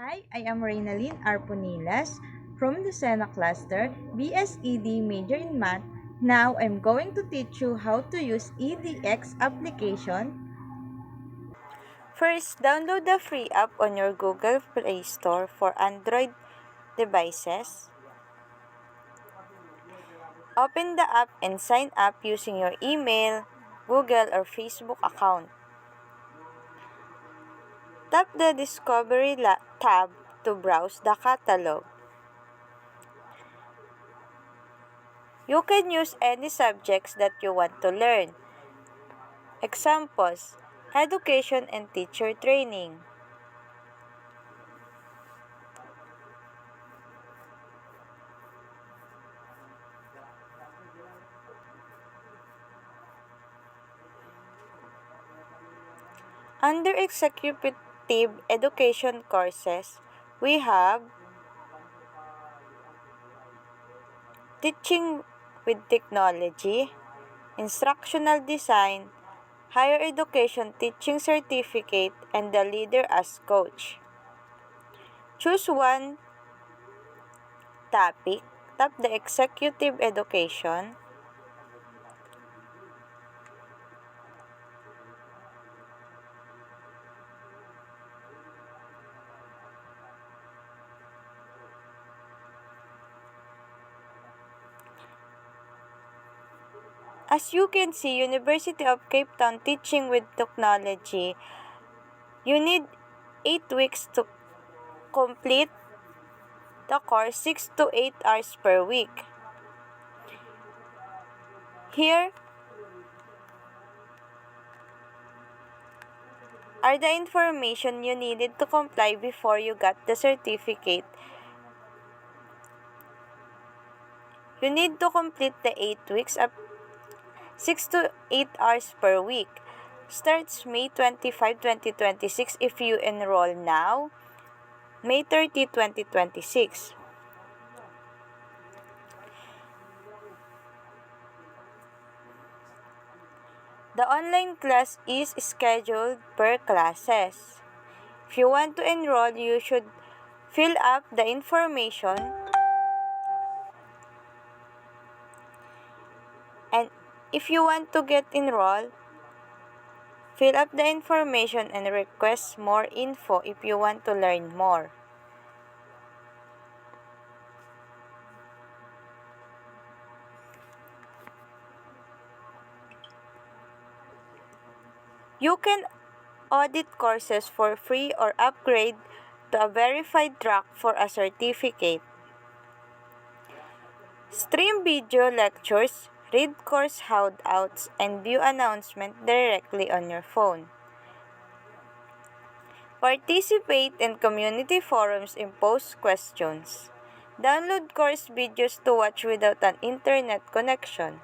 Hi, I am Reynalyn Arponilas from the Sena Cluster, BSED major in Math. Now I'm going to teach you how to use EDX application. First, download the free app on your Google Play Store for Android devices. Open the app and sign up using your email, Google, or Facebook account. Tap the Discovery tab to browse the catalog. You can use any subjects that you want to learn. Examples: education and teacher training. Under executive education courses, we have teaching with technology, instructional design, higher education teaching certificate, and the leader as coach. Choose one topic, tap the executive education. As you can see, University of Cape Town Teaching with Technology, you need 8 weeks to complete the course, 6 to 8 hours per week. Here are the information you needed to comply before you got the certificate. You need to complete the 8 weeks of 6 to 8 hours per week. Starts May 25, 2026 if you enroll now, May 30, 2026. The online class is scheduled per classes. If you want to enroll, you should fill up the information, and if you want to get enrolled, fill up the information and request more info if you want to learn more. You can audit courses for free or upgrade to a verified track for a certificate. Stream video lectures, read course handouts, and view announcements directly on your phone. Participate in community forums and post questions. Download course videos to watch without an internet connection.